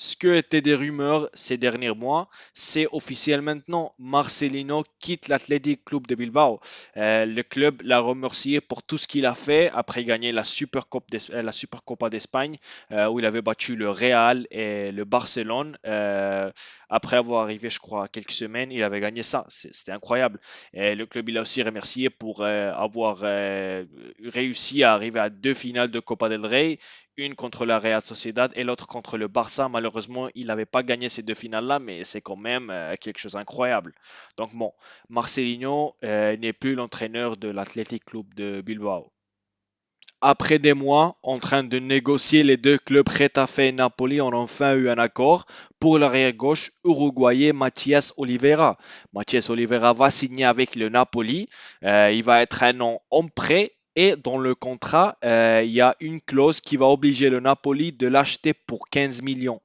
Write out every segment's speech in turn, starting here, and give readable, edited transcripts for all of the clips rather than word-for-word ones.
Ce que étaient des rumeurs ces derniers mois, c'est officiel maintenant. Marcelino quitte l'Athletic Club de Bilbao. Le club l'a remercié pour tout ce qu'il a fait après gagner la Supercopa d'Espagne, où il avait battu le Real et le Barcelone. Après avoir arrivé, je crois, quelques semaines, il avait gagné ça. C'était incroyable. Et le club, il a aussi remercié pour avoir réussi à arriver à deux finales de Copa del Rey, une contre la Real Sociedad et l'autre contre le Barça. Malheureusement, il n'avait pas gagné ces deux finales-là, mais c'est quand même quelque chose d'incroyable. Donc bon, Marcelinho n'est plus l'entraîneur de l'Athletic Club de Bilbao. Après des mois en train de négocier, les deux clubs Getafe et Napoli ont enfin eu un accord pour l'arrière-gauche uruguayen Mathias Oliveira. Mathias Oliveira va signer avec le Napoli. Il va être un an en prêt et dans le contrat, il y a une clause qui va obliger le Napoli de l'acheter pour 15 millions.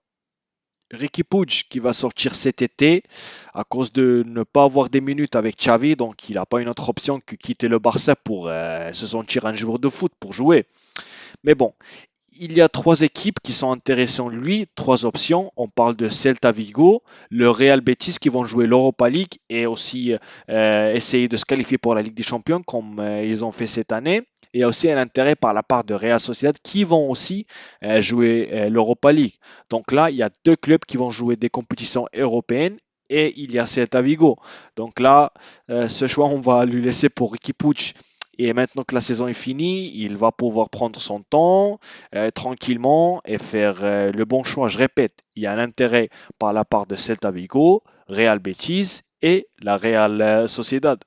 Ricky Puig qui va sortir cet été à cause de ne pas avoir des minutes avec Xavi, donc il n'a pas une autre option que quitter le Barça pour se sentir un joueur de foot pour jouer. Mais bon, il y a trois équipes qui sont intéressées en lui, trois options. On parle de Celta Vigo, le Real Betis qui vont jouer l'Europa League et aussi essayer de se qualifier pour la Ligue des Champions comme ils ont fait cette année. Il y a aussi un intérêt par la part de Real Sociedad qui vont aussi jouer l'Europa League. Donc là, il y a deux clubs qui vont jouer des compétitions européennes et il y a Celta Vigo. Donc là, ce choix, on va lui laisser pour Riqui Puig. Et maintenant que la saison est finie, il va pouvoir prendre son temps tranquillement et faire le bon choix. Je répète, il y a un intérêt par la part de Celta Vigo, Real Betis et la Real Sociedad.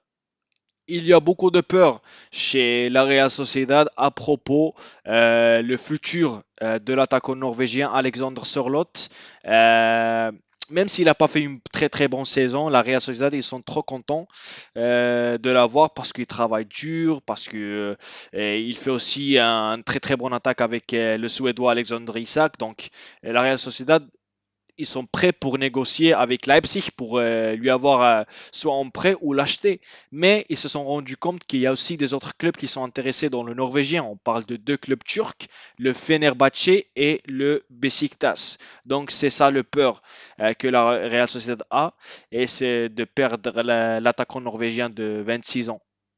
Il y a beaucoup de peur chez la Real Sociedad à propos le futur de l'attaquant norvégien Alexander Sørloth. Euh, Même s'il n'a pas fait une très très bonne saison, la Real Sociedad ils sont trop contents de l'avoir parce qu'il travaille dur, parce que il fait aussi un très très bon attaque avec le Suédois Alexander Isak. Donc la Real Sociedad ils sont prêts pour négocier avec Leipzig pour lui avoir soit en prêt ou l'acheter. Mais ils se sont rendus compte qu'il y a aussi des autres clubs qui sont intéressés dans le norvégien. On parle de deux clubs turcs, le Fenerbahçe et le Besiktas. Donc c'est ça le peur que la Real Sociedad a, et c'est de perdre l'attaquant norvégien de 26 ans.